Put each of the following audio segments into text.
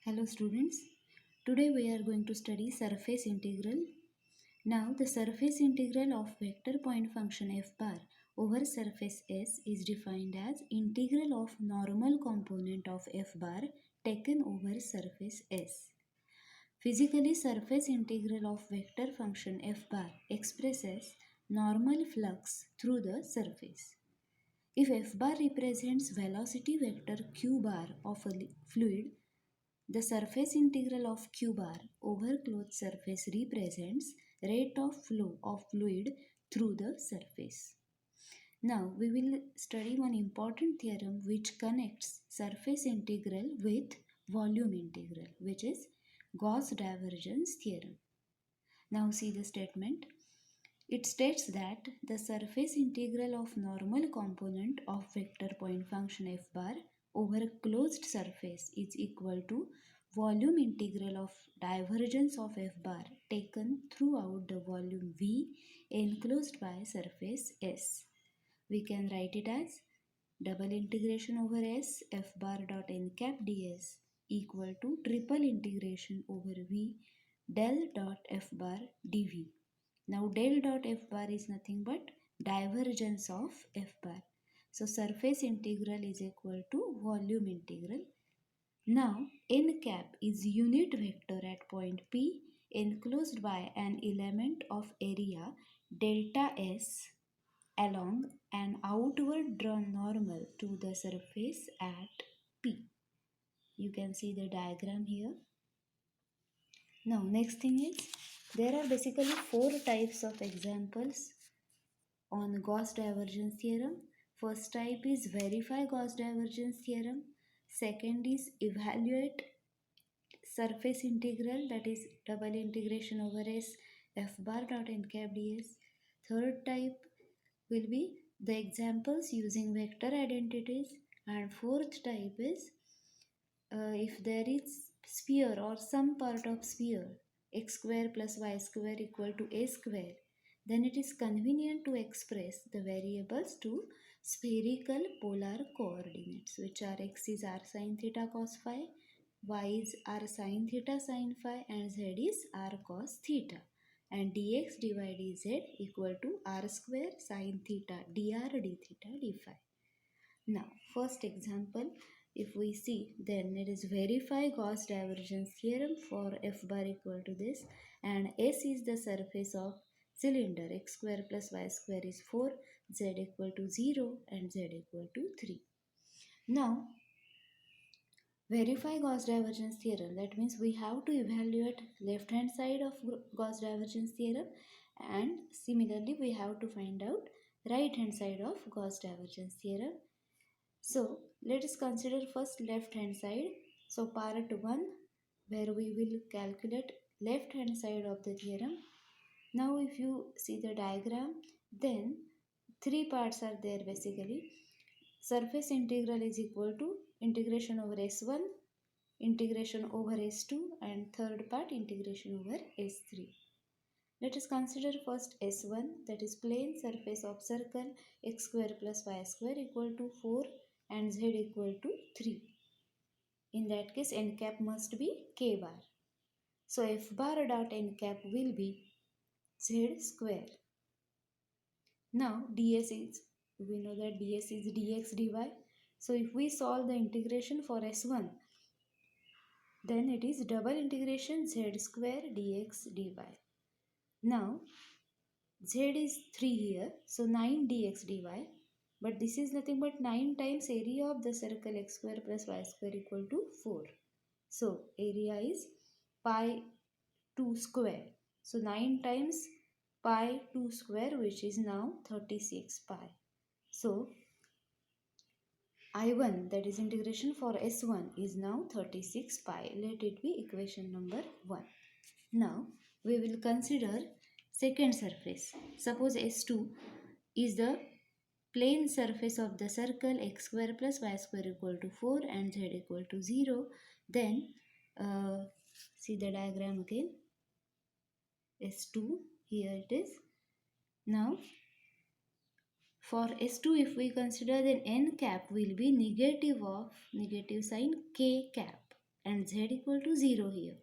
Hello students, today we are going to study surface integral. Now the surface integral of vector point function f bar over surface S is defined as integral of normal component of f bar taken over surface S. Physically, surface integral of vector function f bar expresses normal flux through the surface. If f bar represents velocity vector q bar of a fluid, the surface integral of q bar over closed surface represents rate of flow of fluid through the surface. Now we will study one important theorem which connects surface integral with volume integral, which is Gauss Divergence Theorem. Now see the statement. It states that the surface integral of normal component of vector point function f bar over a closed surface is equal to volume integral of divergence of f bar taken throughout the volume V enclosed by surface S. We can write it as double integration over S f bar dot n cap ds equal to triple integration over V del dot f bar dv. Now del dot f bar is nothing but divergence of f bar. So surface integral is equal to volume integral. Now n cap is unit vector at point P enclosed by an element of area delta S along an outward drawn normal to the surface at P. You can see the diagram here. Now next thing is there are basically four types of examples on Gauss Divergence Theorem. First type is verify Gauss Divergence Theorem. Second is evaluate surface integral, that is double integration over S f bar dot n cap ds. Third type will be the examples using vector identities, and fourth type is if there is sphere or some part of sphere x square plus y square equal to a square, then it is convenient to express the variables to spherical polar coordinates, which are x is r sin theta cos phi, y is r sin theta sin phi, and z is r cos theta, and dx dy dz equal to r square sin theta dr d theta d phi. Now first example, if we see, then it is verify Gauss divergence theorem for f bar equal to this, and S is the surface of cylinder, x square plus y square is 4, z equal to 0 and z equal to 3. Now verify Gauss divergence theorem, that means we have to evaluate left hand side of Gauss divergence theorem, and similarly we have to find out right hand side of Gauss divergence theorem. So let us consider first left hand side. So part 1, where we will calculate left hand side of the theorem. Now if you see the diagram, then three parts are there basically. Surface integral is equal to integration over S1, integration over S2, and third part integration over S3. Let us consider first S1, that is plane surface of circle x square plus y square equal to 4 and z equal to 3. In that case n cap must be k bar. So f bar dot n cap will be z square. Now ds is, we know that ds is dx dy. So if we solve the integration for S1, then it is double integration z square dx dy. Now z is 3 here, so 9 dx dy, but this is nothing but 9 times area of the circle x square plus y square equal to 4. So area is pi 2 square. So 9 times pi 2 square, which is now 36 pi. So I1, that is integration for S1, is now 36 pi. Let it be equation number 1. Now we will consider second surface. Suppose S2 is the plane surface of the circle x square plus y square equal to 4 and z equal to 0. Then see the diagram again. S2, here it is. Now for S2, if we consider, then n cap will be negative of negative sign k cap. and z equal to 0 here.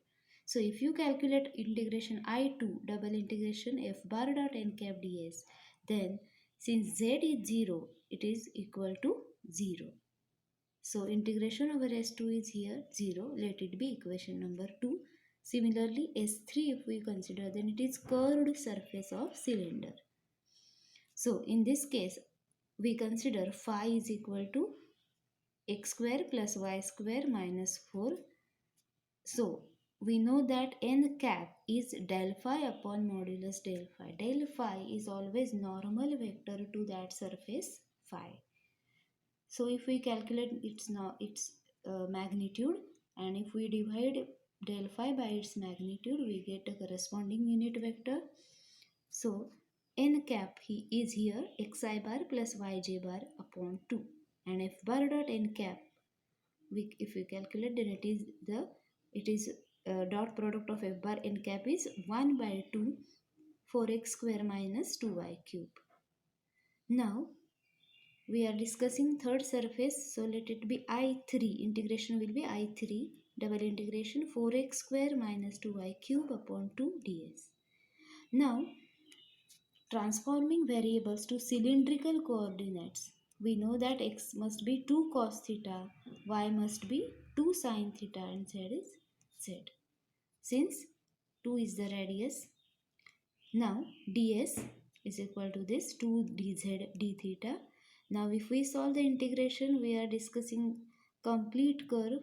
So if you calculate integration I2 double integration f bar dot n cap ds, then since z is 0, it is equal to 0. So integration over S2 is here 0. Let it be equation number 2. Similarly, S3 if we consider, then it is curved surface of cylinder. So in this case, we consider phi is equal to x square plus y square minus 4. So we know that n cap is del phi upon modulus del phi. Del phi is always normal vector to that surface phi. So if we calculate its magnitude, and if we divide del phi by its magnitude, we get a corresponding unit vector. So n cap is here xi bar plus yj bar upon 2, and f bar dot n cap, if we calculate, then it is dot product of f bar n cap is 1 by 2 4x square minus 2y cube. Now we are discussing third surface, so let it be I3. Integration will be I3 double integration 4x square minus 2y cube upon 2 ds. Now transforming variables to cylindrical coordinates, we know that x must be 2 cos theta, y must be 2 sin theta, and z is z. Since 2 is the radius, now ds is equal to this 2 dz d theta. Now if we solve the integration, we are discussing complete curve.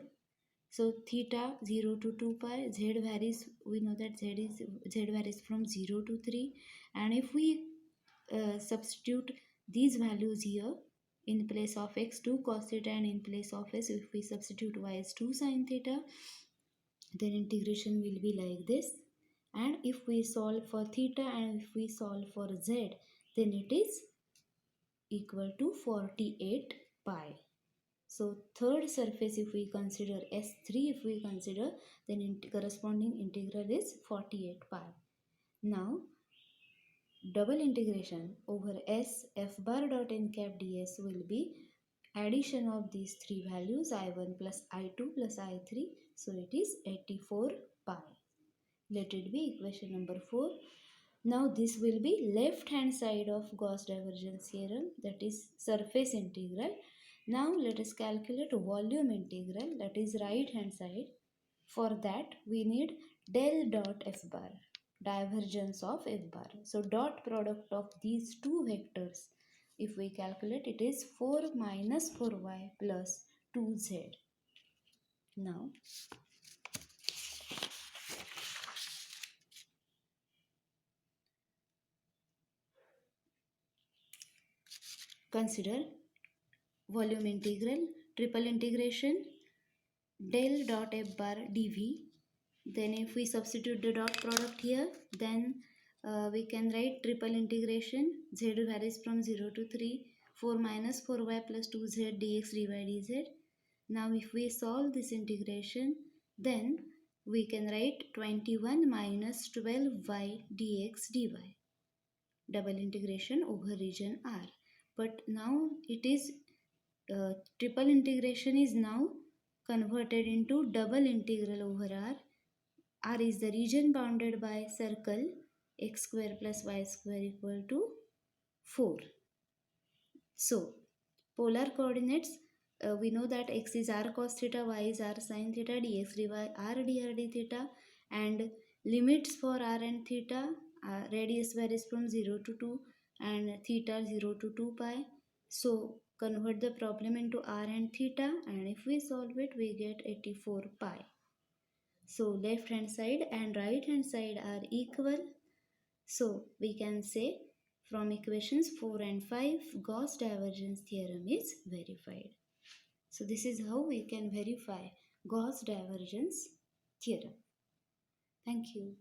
So theta 0 to 2 pi, z varies, we know that z varies from 0 to 3, and if we substitute these values here, in place of x 2 cos theta, and in place of s if we substitute y as 2 sin theta, then integration will be like this. And if we solve for theta and if we solve for z, then it is equal to 48 pi. So third surface if we consider S3, if we consider, then corresponding integral is 48 pi. Now double integration over S f bar dot n cap ds will be addition of these three values, I1 plus I2 plus I3. So it is 84 pi. Let it be equation number 4. Now this will be left hand side of Gauss divergence theorem, that is surface integral. Now let us calculate volume integral, that is right hand side. For that we need del dot f bar, divergence of f bar. So dot product of these two vectors, if we calculate, it is 4 minus 4y plus 2z. Now consider volume integral, triple integration del dot f bar dv. Then if we substitute the dot product here, then we can write triple integration, z varies from 0 to 3, 4 minus 4y plus 2z dx dy dz. Now if we solve this integration, then we can write 21 minus 12y dx dy, double integration over region R. But now it is triple integration is now converted into double integral over R. R is the region bounded by circle x square plus y square equal to 4. So polar coordinates, we know that x is r cos theta, y is r sin theta, dx dy r dr d theta, and limits for r and theta, radius varies from 0 to 2 and theta 0 to 2 pi. So convert the problem into r and theta, and if we solve it, we get 84 pi. So left hand side and right hand side are equal. So we can say from equations 4 and 5, Gauss divergence theorem is verified. So this is how we can verify Gauss divergence theorem. Thank you.